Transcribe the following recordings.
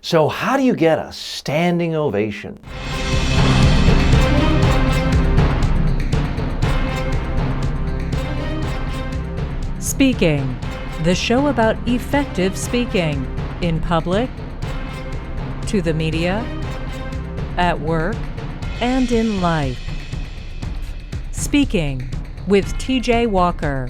So how do you get a standing ovation? Speaking, the show about effective speaking in public, to the media, at work, and in life. Speaking with TJ Walker.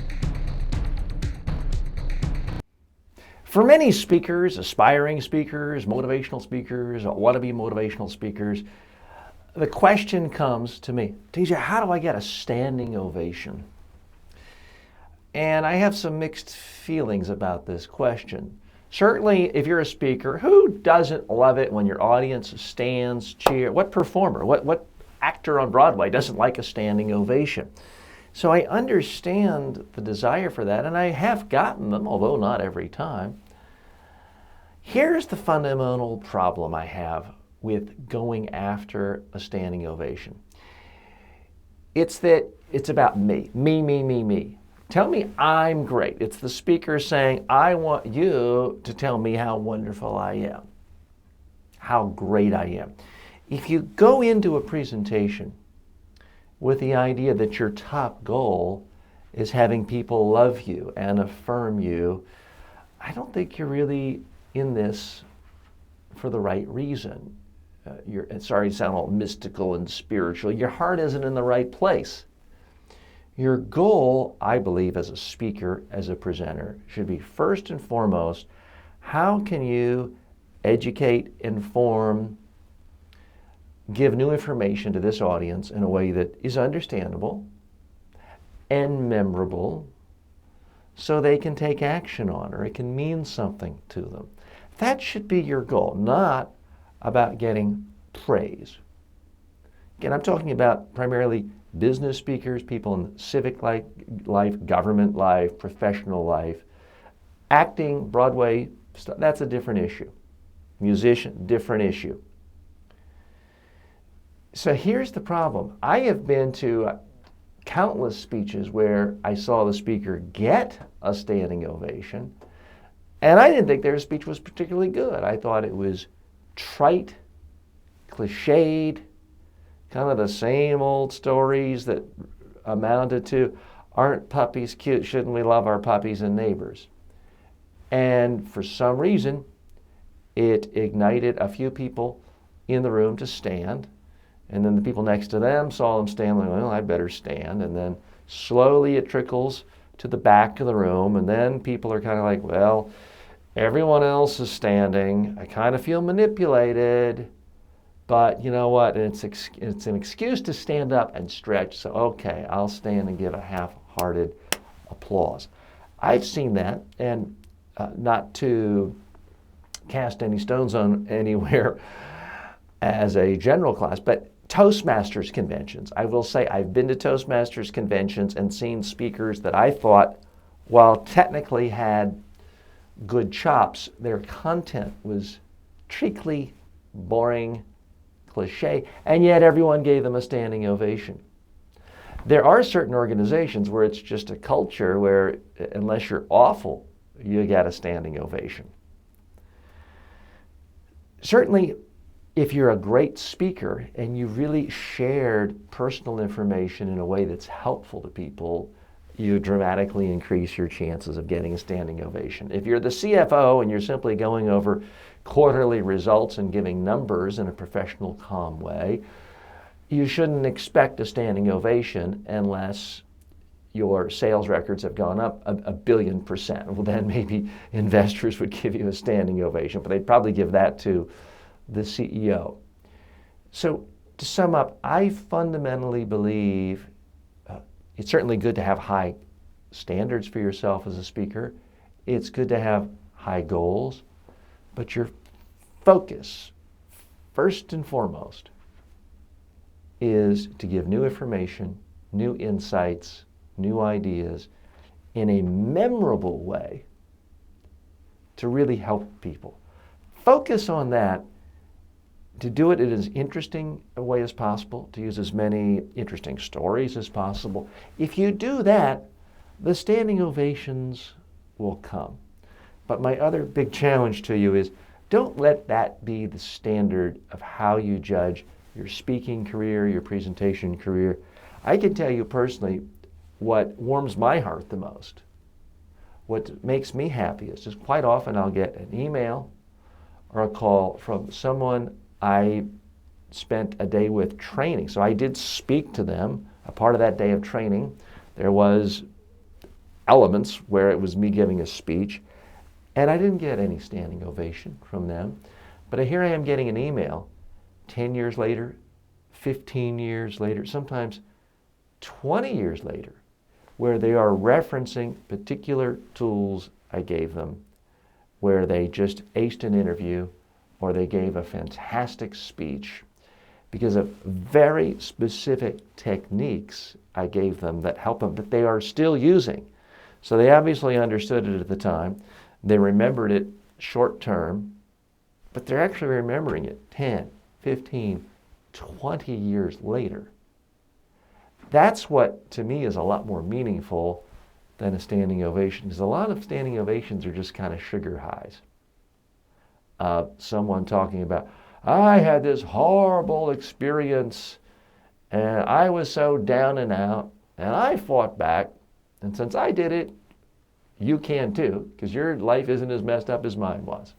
For many speakers, aspiring speakers, motivational speakers, wannabe motivational speakers, the question comes to me, TJ, how do I get a standing ovation? And I have some mixed feelings about this question. Certainly, if you're a speaker, who doesn't love it when your audience stands, cheer? What performer, what actor on Broadway doesn't like a standing ovation? So I understand the desire for that, and I have gotten them, although not every time. Here's the fundamental problem I have with going after a standing ovation. It's that it's about me. Me. Tell me I'm great. It's the speaker saying, I want you to tell me how wonderful I am, how great I am. If you go into a presentation with the idea that your top goal is having people love you and affirm you, I don't think you're really in this for the right reason. Sorry to sound all mystical and spiritual. Your heart isn't in the right place. Your goal, I believe, as a speaker, as a presenter, should be first and foremost, how can you educate, inform, give new information to this audience in a way that is understandable and memorable so they can take action on it, or it can mean something to them. That should be your goal, not about getting praise. Again, I'm talking about primarily business speakers, people in civic life, government life, professional life. Acting, Broadway, that's a different issue. Musician, different issue. So here's the problem. I have been to countless speeches where I saw the speaker get a standing ovation, and I didn't think their speech was particularly good. I thought it was trite, cliched, kind of the same old stories that amounted to, aren't puppies cute? Shouldn't we love our puppies and neighbors? And for some reason, it ignited a few people in the room to stand. And then the people next to them saw them stand, like, well, I better stand. And then slowly it trickles to the back of the room. And then people are kind of like, well, everyone else is standing. I kind of feel manipulated. But you know what? It's an excuse to stand up and stretch. So, okay, I'll stand and give a half-hearted applause. I've seen that, and not to cast any stones on anywhere as a general class, but Toastmasters conventions. I will say I've been to Toastmasters conventions and seen speakers that I thought, while technically had good chops, their content was treacly, boring, cliche, and yet everyone gave them a standing ovation. There are certain organizations where it's just a culture where unless you're awful, you get a standing ovation. Certainly, if you're a great speaker and you really shared personal information in a way that's helpful to people, you dramatically increase your chances of getting a standing ovation. If you're the CFO and you're simply going over quarterly results and giving numbers in a professional, calm way, you shouldn't expect a standing ovation unless your sales records have gone up a billion %. Well, then maybe investors would give you a standing ovation, but they'd probably give that to the CEO. So to sum up, I fundamentally believe it's certainly good to have high standards for yourself as a speaker. It's good to have high goals, but your focus, first and foremost, is to give new information, new insights, new ideas in a memorable way to really help people. Focus on that, to do it in as interesting a way as possible, to use as many interesting stories as possible. If you do that, the standing ovations will come. But my other big challenge to you is don't let that be the standard of how you judge your speaking career, your presentation career. I can tell you personally what warms my heart the most, what makes me happiest, is quite often I'll get an email or a call from someone I spent a day with training. So I did speak to them. A part of that day of training, there was elements where it was me giving a speech, and I didn't get any standing ovation from them. But here I am getting an email 10 years later, 15 years later, sometimes 20 years later, where they are referencing particular tools I gave them, where they just aced an interview or they gave a fantastic speech because of very specific techniques I gave them that help them, that they are still using. So they obviously understood it at the time. They remembered it short term, but they're actually remembering it 10, 15, 20 years later. That's what, to me, is a lot more meaningful than a standing ovation, because a lot of standing ovations are just kind of sugar highs. Someone talking about, I had this horrible experience, and I was so down and out, and I fought back, and since I did it, you can too, because your life isn't as messed up as mine was.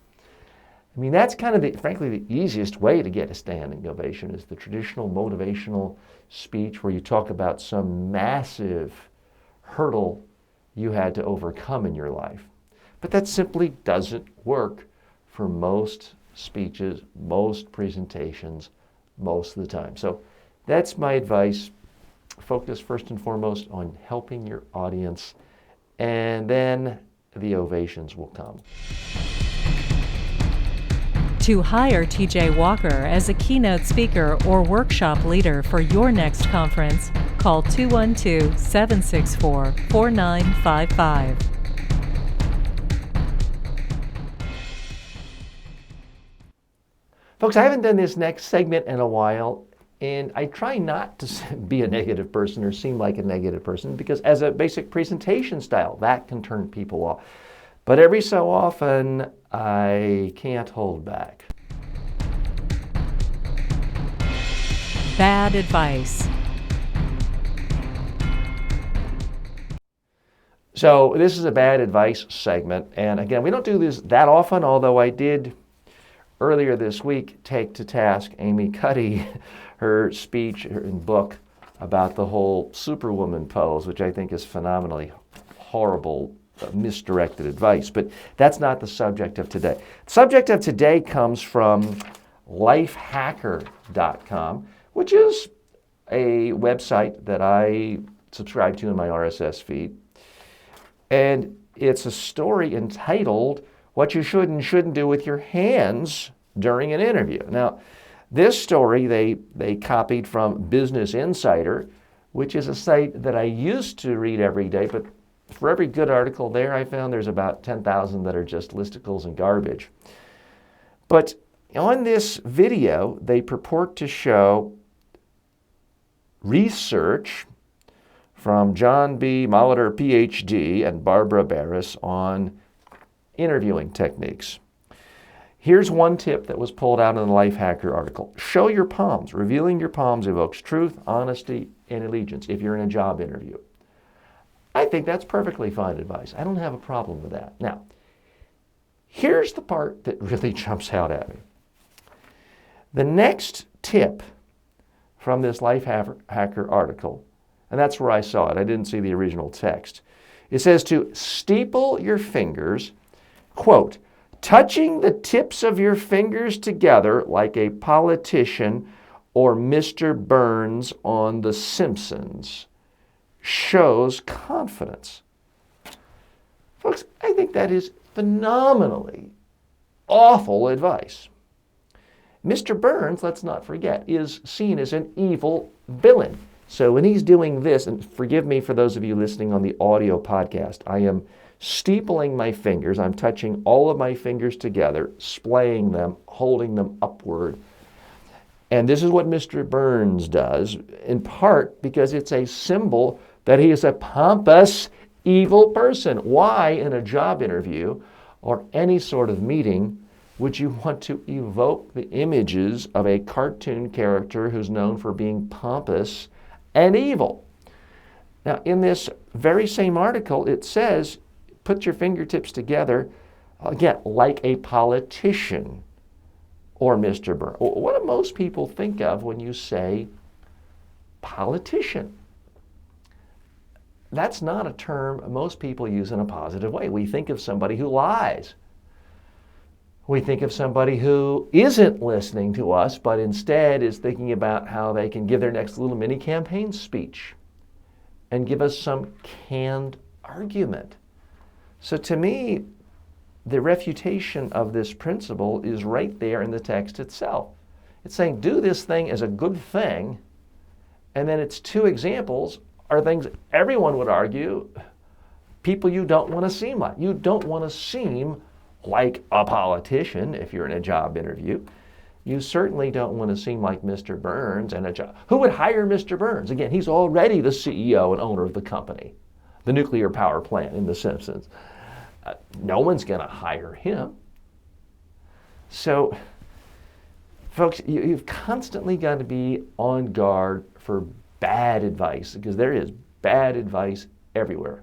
I mean, that's kind of, frankly, the easiest way to get a standing ovation is the traditional motivational speech where you talk about some massive hurdle you had to overcome in your life. But that simply doesn't work for most speeches, most presentations, most of the time. So that's my advice. Focus first and foremost on helping your audience, and then the ovations will come. To hire TJ Walker as a keynote speaker or workshop leader for your next conference, call 212-764-4955. Folks, I haven't done this next segment in a while, and I try not to be a negative person or seem like a negative person, because as a basic presentation style, that can turn people off. But every so often, I can't hold back. Bad advice. So this is a bad advice segment, and again, we don't do this that often, although I did earlier this week take to task Amy Cuddy, her speech and book about the whole Superwoman pose, which I think is phenomenally horrible, misdirected advice. But that's not the subject of today. The subject of today comes from lifehacker.com, which is a website that I subscribe to in my RSS feed. And it's a story entitled What You Should and Shouldn't Do with Your Hands During an Interview. Now, this story they copied from Business Insider, which is a site that I used to read every day, but for every good article there, I found there's about 10,000 that are just listicles and garbage. But on this video, they purport to show research from John B. Molitor, PhD, and Barbara Barris on interviewing techniques. Here's one tip that was pulled out in the Lifehacker article. Show your palms. Revealing your palms evokes truth, honesty, and allegiance if you're in a job interview. I think that's perfectly fine advice. I don't have a problem with that. Now, here's the part that really jumps out at me. The next tip from this Lifehacker article, and that's where I saw it. I didn't see the original text. It says to steeple your fingers, quote, touching the tips of your fingers together like a politician or Mr. Burns on The Simpsons shows confidence. Folks, I think that is phenomenally awful advice. Mr. Burns, let's not forget, is seen as an evil villain. So when he's doing this, and forgive me for those of you listening on the audio podcast, I am steepling my fingers. I'm touching all of my fingers together, splaying them, holding them upward. And this is what Mr. Burns does, in part because it's a symbol that he is a pompous, evil person. Why, in a job interview or any sort of meeting, Would you want to evoke the images of a cartoon character who's known for being pompous and evil? Now, in this very same article, it says, put your fingertips together, again, like a politician or Mr. Burns. What do most people think of when you say politician? That's not a term most people use in a positive way. We think of somebody who lies. We think of somebody who isn't listening to us, but instead is thinking about how they can give their next little mini campaign speech and give us some canned argument. So to me, the refutation of this principle is right there in the text itself. It's saying, do this thing as a good thing, and then its two examples are things everyone would argue, people you don't want to seem like. You don't want to seem like a politician if you're in a job interview. You certainly don't want to seem like Mr. Burns and a job. Who would hire Mr. Burns? Again, he's already the CEO and owner of the company, the nuclear power plant in The Simpsons. No one's going to hire him. So, folks, you've constantly got to be on guard for bad advice, because there is bad advice everywhere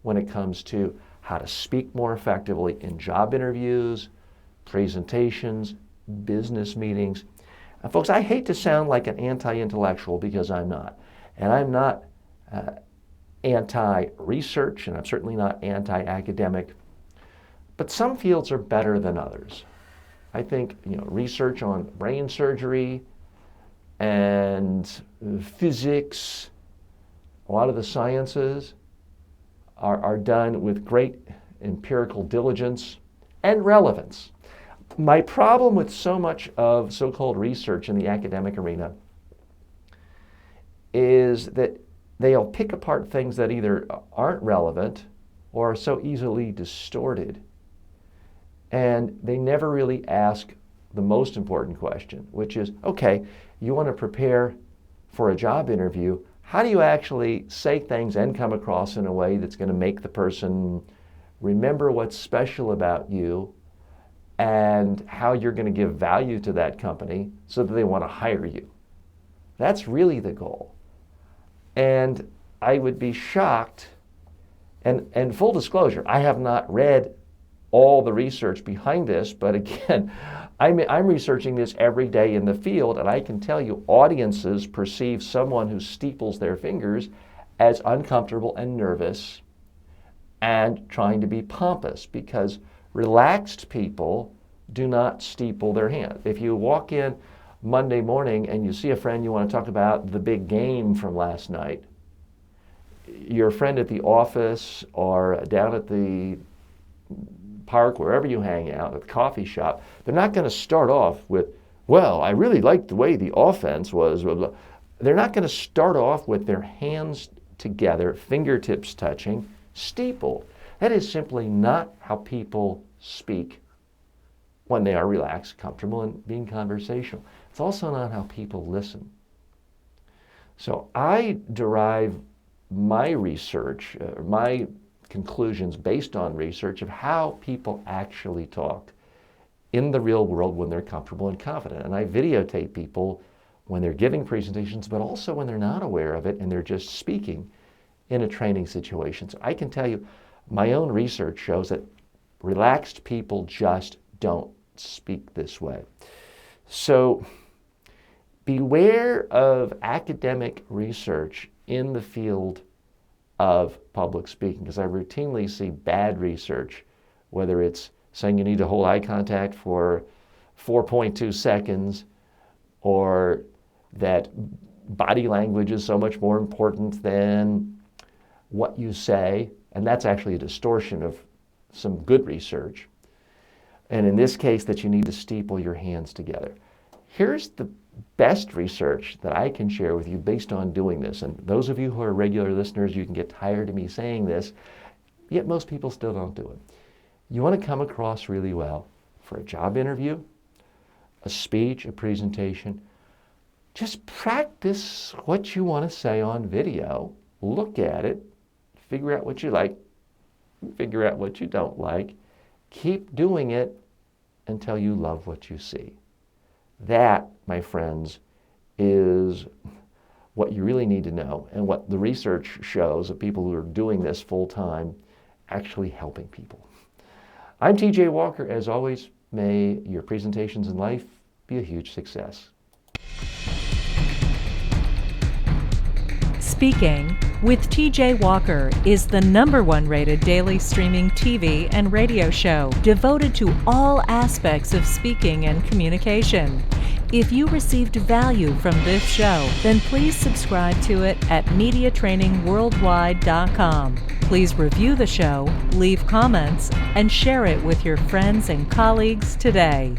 when it comes to how to speak more effectively in job interviews, presentations, business meetings. Folks, I hate to sound like an anti-intellectual, because I'm not. And I'm not anti-research, and I'm certainly not anti-academic. But some fields are better than others. I think, research on brain surgery and physics, a lot of the sciences are done with great empirical diligence and relevance. My problem with so much of so-called research in the academic arena is that they'll pick apart things that either aren't relevant or are so easily distorted, and they never really ask the most important question, which is, okay, you want to prepare for a job interview. How do you actually say things and come across in a way that's going to make the person remember what's special about you and how you're going to give value to that company so that they want to hire you? That's really the goal. And I would be shocked, and full disclosure, I have not read all the research behind this, but again, I'm researching this every day in the field, and I can tell you audiences perceive someone who steeples their fingers as uncomfortable and nervous and trying to be pompous, because relaxed people do not steeple their hand. If you walk in Monday morning and you see a friend, you want to talk about the big game from last night, your friend at the office or down at the park, wherever you hang out, at the coffee shop, they're not going to start off with, well, I really liked the way the offense was, blah, blah. They're not going to start off with their hands together, fingertips touching, steepled. That is simply not how people speak when they are relaxed, comfortable, and being conversational. It's also not how people listen. So I derive my research, my conclusions based on research of how people actually talk in the real world when they're comfortable and confident. And I videotape people when they're giving presentations, but also when they're not aware of it and they're just speaking in a training situation. So I can tell you, my own research shows that relaxed people just don't speak this way. So beware of academic research in the field of public speaking, because I routinely see bad research, whether it's saying you need to hold eye contact for 4.2 seconds, or that body language is so much more important than what you say, and that's actually a distortion of some good research. And in this case, that you need to steeple your hands together. Here's the best research that I can share with you based on doing this. And those of you who are regular listeners, you can get tired of me saying this, yet most people still don't do it. You want to come across really well for a job interview, a speech, a presentation. Just practice what you want to say on video. Look at it, figure out what you like, figure out what you don't like. Keep doing it until you love what you see. That, my friends, is what you really need to know, and what the research shows of people who are doing this full time, actually helping people. I'm TJ Walker. As always, may your presentations in life be a huge success. Speaking with TJ Walker is the #1 rated daily streaming TV and radio show devoted to all aspects of speaking and communication. If you received value from this show, then please subscribe to it at MediaTrainingWorldwide.com. Please review the show, leave comments, and share it with your friends and colleagues today.